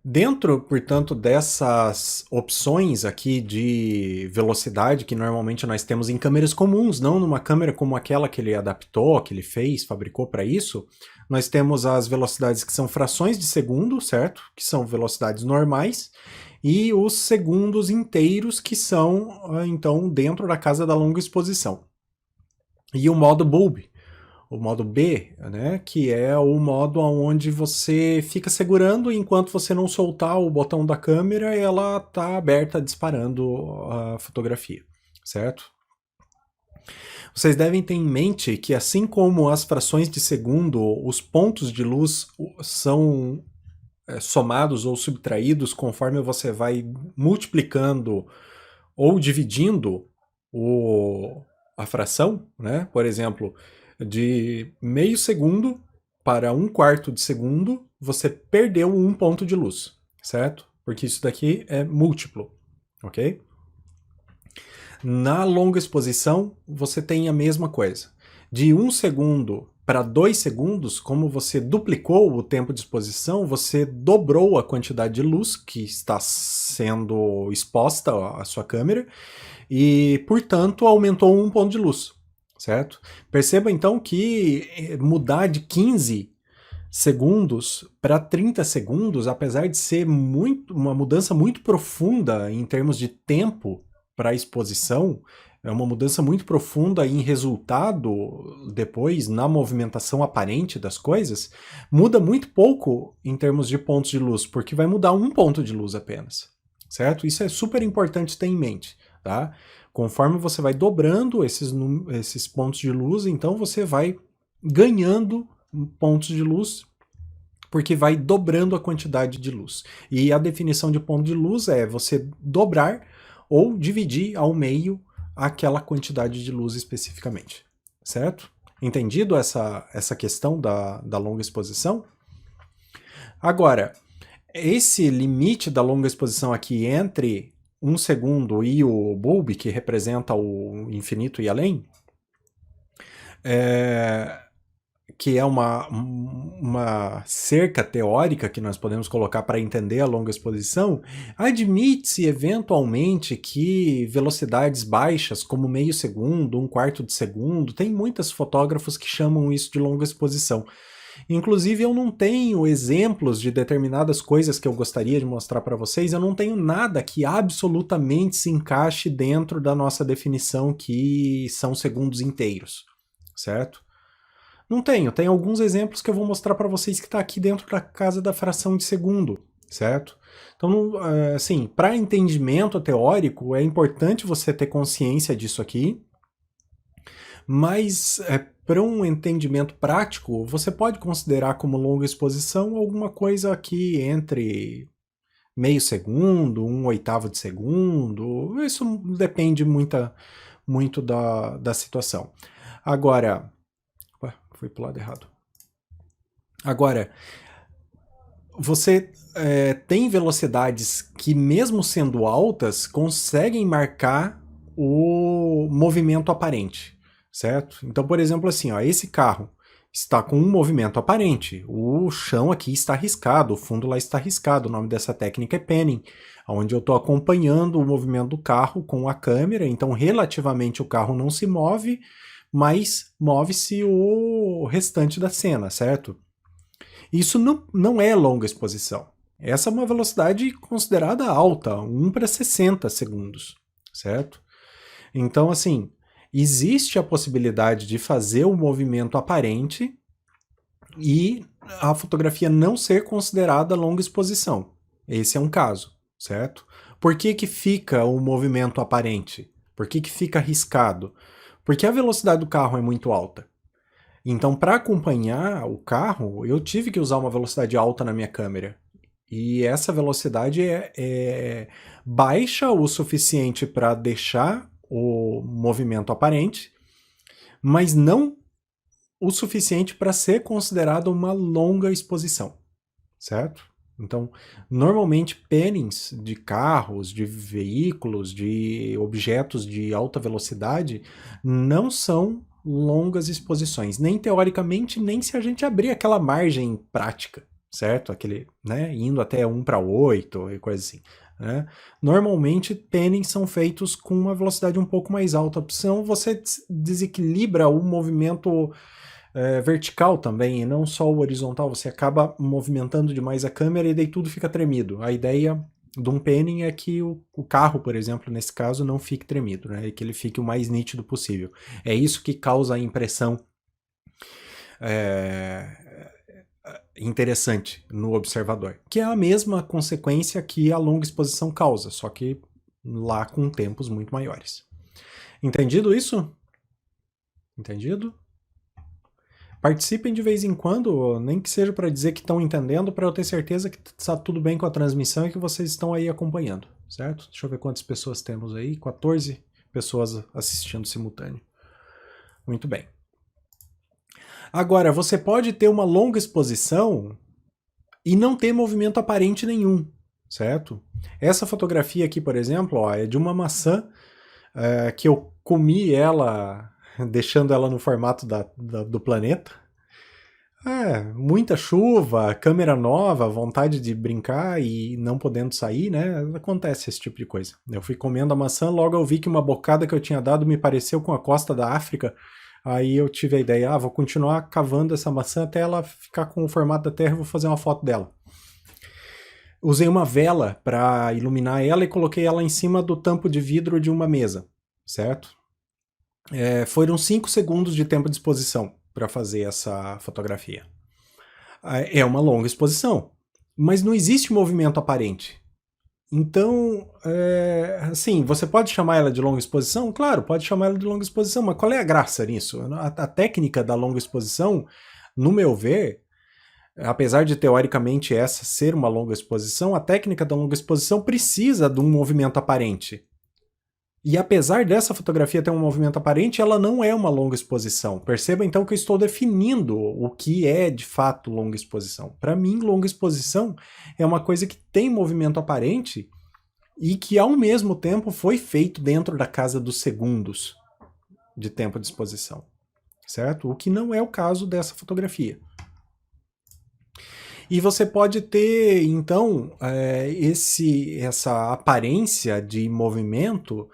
Dentro, portanto, dessas opções aqui de velocidade que normalmente nós temos em câmeras comuns, não numa câmera como aquela que ele adaptou, que ele fez, fabricou para isso, nós temos as velocidades que são frações de segundo, certo? Que são velocidades normais, e os segundos inteiros que são, então, dentro da casa da longa exposição. E o modo bulb, o modo B, né, que é o modo onde você fica segurando e enquanto você não soltar o botão da câmera, ela está aberta disparando a fotografia, certo? Vocês devem ter em mente que assim como as frações de segundo, os pontos de luz são somados ou subtraídos conforme você vai multiplicando ou dividindo a fração, né? Por exemplo, de meio segundo para um quarto de segundo, você perdeu um ponto de luz, certo? Porque isso daqui é múltiplo, ok? Na longa exposição, você tem a mesma coisa. De 1 segundo para 2 segundos, como você duplicou o tempo de exposição, você dobrou a quantidade de luz que está sendo exposta à sua câmera e, portanto, aumentou um ponto de luz, certo? Perceba então que mudar de 15 segundos para 30 segundos, apesar de ser uma mudança muito profunda em termos de tempo para a exposição, é uma mudança muito profunda em resultado depois na movimentação aparente das coisas, muda muito pouco em termos de pontos de luz, porque vai mudar um ponto de luz apenas, certo? Isso é super importante ter em mente, tá? Conforme você vai dobrando esses pontos de luz, então você vai ganhando pontos de luz, porque vai dobrando a quantidade de luz. E a definição de ponto de luz é você dobrar ou dividir ao meio aquela quantidade de luz especificamente, certo? Entendido essa questão da longa exposição? Agora, esse limite da longa exposição aqui entre 1 segundo e o bulb, que representa o infinito e além, que é uma cerca teórica que nós podemos colocar para entender a longa exposição, admite-se eventualmente que velocidades baixas, como meio segundo, um quarto de segundo, tem muitos fotógrafos que chamam isso de longa exposição. Inclusive, eu não tenho exemplos de determinadas coisas que eu gostaria de mostrar para vocês, eu não tenho nada que absolutamente se encaixe dentro da nossa definição, que são segundos inteiros, certo? Não tenho, tem alguns exemplos que eu vou mostrar para vocês que está aqui dentro da casa da fração de segundo, certo? Então, assim, para entendimento teórico, é importante você ter consciência disso aqui, mas para um entendimento prático, você pode considerar como longa exposição alguma coisa aqui entre meio segundo, um oitavo de segundo, isso depende muito da situação. Agora, fui para o lado errado. Agora, você tem velocidades que, mesmo sendo altas, conseguem marcar o movimento aparente, certo? Então, por exemplo, assim, ó, esse carro está com um movimento aparente, o chão aqui está riscado, o fundo lá está riscado, o nome dessa técnica é panning, onde eu estou acompanhando o movimento do carro com a câmera, então relativamente o carro não se move, mas move-se o restante da cena, certo? Isso não é longa exposição. Essa é uma velocidade considerada alta, 1 para 60 segundos, certo? Então, assim, existe a possibilidade de fazer o movimento aparente e a fotografia não ser considerada longa exposição. Esse é um caso, certo? Por que que fica o movimento aparente? Por que que fica arriscado? Porque a velocidade do carro é muito alta. Então, para acompanhar o carro, eu tive que usar uma velocidade alta na minha câmera. E essa velocidade é baixa o suficiente para deixar o movimento aparente, mas não o suficiente para ser considerada uma longa exposição, certo? Então, normalmente pennings de carros, de veículos, de objetos de alta velocidade não são longas exposições, nem teoricamente, nem se a gente abrir aquela margem prática, certo? Aquele, né, indo até 1:8 e coisa assim. Né? Normalmente, pennings são feitos com uma velocidade um pouco mais alta, senão você desequilibra o movimento vertical também, e não só o horizontal, você acaba movimentando demais a câmera e daí tudo fica tremido. A ideia de um penning é que o carro, por exemplo, nesse caso, não fique tremido, né? E que ele fique o mais nítido possível. É isso que causa a impressão interessante no observador, que é a mesma consequência que a longa exposição causa, só que lá com tempos muito maiores. Entendido isso? Entendido? Participem de vez em quando, nem que seja para dizer que estão entendendo, para eu ter certeza que está tudo bem com a transmissão e que vocês estão aí acompanhando, certo? Deixa eu ver quantas pessoas temos aí. 14 pessoas assistindo simultâneo. Muito bem. Agora, você pode ter uma longa exposição e não ter movimento aparente nenhum, certo? Essa fotografia aqui, por exemplo, ó, é de uma maçã que eu comi ela, deixando ela no formato do planeta. Muita chuva, câmera nova, vontade de brincar e não podendo sair, né? Acontece esse tipo de coisa. Eu fui comendo a maçã, logo eu vi que uma bocada que eu tinha dado me pareceu com a costa da África. Aí eu tive a ideia, vou continuar cavando essa maçã até ela ficar com o formato da Terra e vou fazer uma foto dela. Usei uma vela para iluminar ela e coloquei ela em cima do tampo de vidro de uma mesa, certo? Foram 5 segundos de tempo de exposição para fazer essa fotografia. É uma longa exposição, mas não existe movimento aparente. Então, assim, você pode chamar ela de longa exposição? Claro, pode chamar ela de longa exposição, mas qual é a graça nisso? A técnica da longa exposição, no meu ver, apesar de teoricamente essa ser uma longa exposição, a técnica da longa exposição precisa de um movimento aparente. E apesar dessa fotografia ter um movimento aparente, ela não é uma longa exposição. Perceba então que eu estou definindo o que é de fato longa exposição. Para mim, longa exposição é uma coisa que tem movimento aparente e que ao mesmo tempo foi feito dentro da casa dos segundos de tempo de exposição, certo? O que não é o caso dessa fotografia. E você pode ter, então, essa aparência de movimento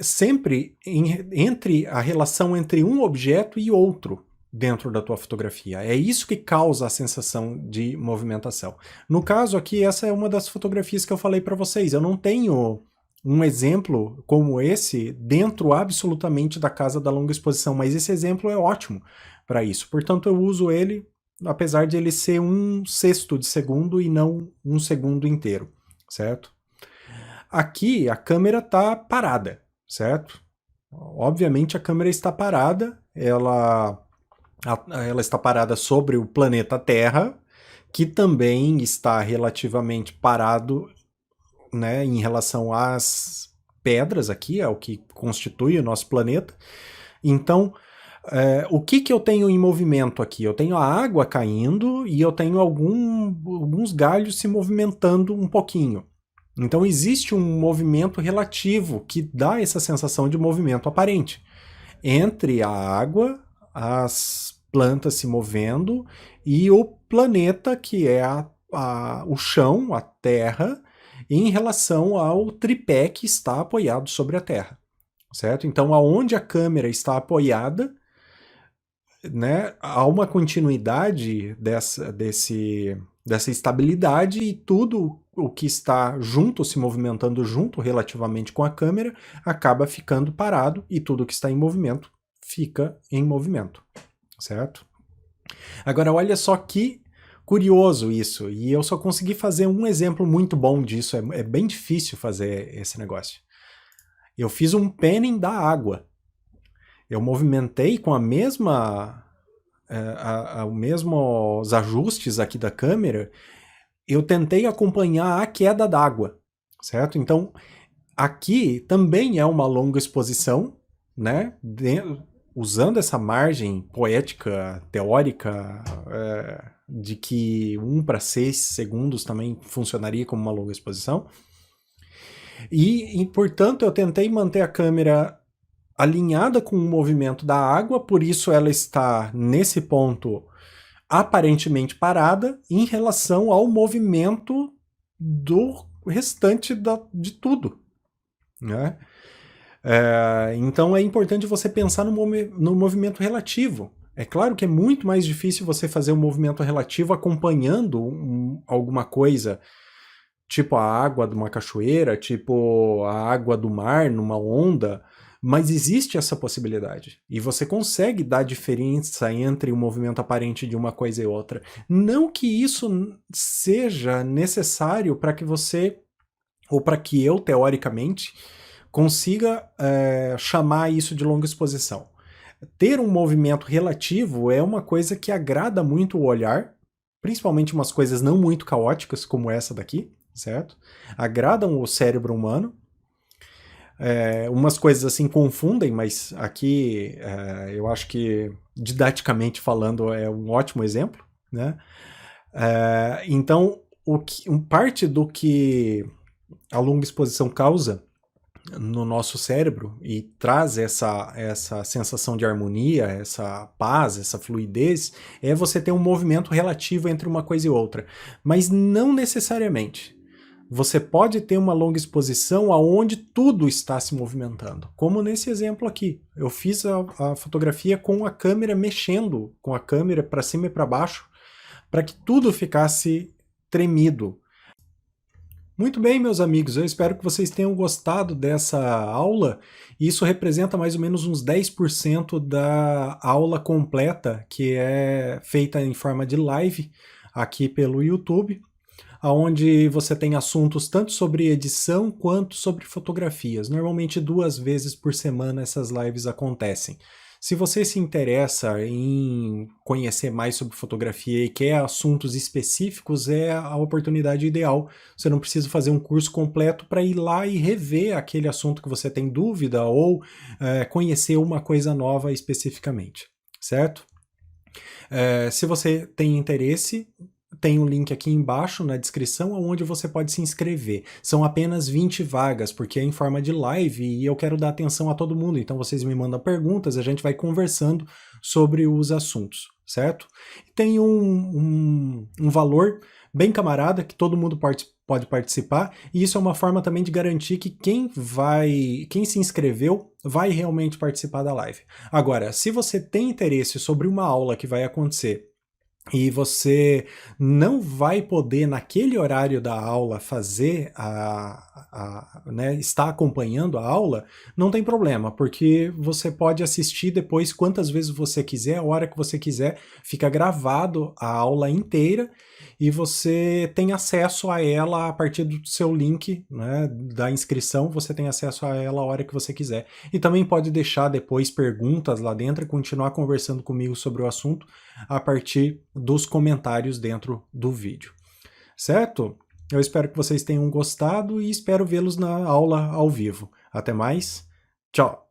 sempre entre a relação entre um objeto e outro dentro da tua fotografia. É isso que causa a sensação de movimentação. No caso aqui, essa é uma das fotografias que eu falei para vocês. Eu não tenho um exemplo como esse dentro absolutamente da casa da longa exposição, mas esse exemplo é ótimo para isso. Portanto, eu uso ele, apesar de ele ser 1/6 de segundo e não 1 segundo inteiro, certo? Aqui a câmera está parada, certo? Obviamente a câmera está parada, ela está parada sobre o planeta Terra, que também está relativamente parado, né, em relação às pedras aqui, ao que constitui o nosso planeta. Então, o que eu tenho em movimento aqui? Eu tenho a água caindo e eu tenho alguns galhos se movimentando um pouquinho. Então existe um movimento relativo que dá essa sensação de movimento aparente entre a água, as plantas se movendo e o planeta, que é o chão, a Terra, em relação ao tripé que está apoiado sobre a Terra, certo? Então, aonde a câmera está apoiada, né, há uma continuidade dessa estabilidade e tudo o que está junto, se movimentando junto relativamente com a câmera, acaba ficando parado e tudo que está em movimento fica em movimento, certo? Agora, olha só que curioso isso, e eu só consegui fazer um exemplo muito bom disso, é bem difícil fazer esse negócio. Eu fiz um penning da água. Eu movimentei com os mesmos ajustes aqui da câmera, eu tentei acompanhar a queda d'água, certo? Então, aqui também é uma longa exposição, né? Usando essa margem poética, teórica, de que 1/6 segundos também funcionaria como uma longa exposição. E, portanto, eu tentei manter a câmera alinhada com o movimento da água, por isso ela está nesse ponto aparentemente parada em relação ao movimento do restante de tudo, né? Então é importante você pensar no movimento relativo. É claro que é muito mais difícil você fazer um movimento relativo acompanhando alguma coisa, tipo a água de uma cachoeira, tipo a água do mar numa onda, mas existe essa possibilidade. E você consegue dar diferença entre o movimento aparente de uma coisa e outra. Não que isso seja necessário para que você, ou para que eu, teoricamente, consiga chamar isso de longa exposição. Ter um movimento relativo é uma coisa que agrada muito o olhar, principalmente umas coisas não muito caóticas como essa daqui, certo? Agradam o cérebro humano. Umas coisas assim confundem, mas aqui eu acho que didaticamente falando é um ótimo exemplo, né? Então, parte do que a longa exposição causa no nosso cérebro e traz essa sensação de harmonia, essa paz, essa fluidez, é você ter um movimento relativo entre uma coisa e outra. Mas não necessariamente. Você pode ter uma longa exposição aonde tudo está se movimentando. Como nesse exemplo aqui. Eu fiz a fotografia com a câmera mexendo, com a câmera para cima e para baixo, para que tudo ficasse tremido. Muito bem, meus amigos, eu espero que vocês tenham gostado dessa aula. Isso representa mais ou menos uns 10% da aula completa, que é feita em forma de live aqui pelo YouTube, onde você tem assuntos tanto sobre edição quanto sobre fotografias. Normalmente 2 vezes por semana essas lives acontecem. Se você se interessa em conhecer mais sobre fotografia e quer assuntos específicos, é a oportunidade ideal. Você não precisa fazer um curso completo para ir lá e rever aquele assunto que você tem dúvida ou conhecer uma coisa nova especificamente, certo? Se você tem interesse, tem um link aqui embaixo na descrição onde você pode se inscrever. São apenas 20 vagas, porque é em forma de live e eu quero dar atenção a todo mundo. Então vocês me mandam perguntas, a gente vai conversando sobre os assuntos, certo? Tem um valor bem camarada que todo mundo pode participar, e isso é uma forma também de garantir que quem se inscreveu vai realmente participar da live. Agora, se você tem interesse sobre uma aula que vai acontecer e você não vai poder naquele horário da aula fazer estar acompanhando a aula, não tem problema, porque você pode assistir depois quantas vezes você quiser, a hora que você quiser, fica gravado a aula inteira e você tem acesso a ela a partir do seu link, né, da inscrição, você tem acesso a ela a hora que você quiser. E também pode deixar depois perguntas lá dentro e continuar conversando comigo sobre o assunto a partir dos comentários dentro do vídeo. Certo? Eu espero que vocês tenham gostado e espero vê-los na aula ao vivo. Até mais. Tchau!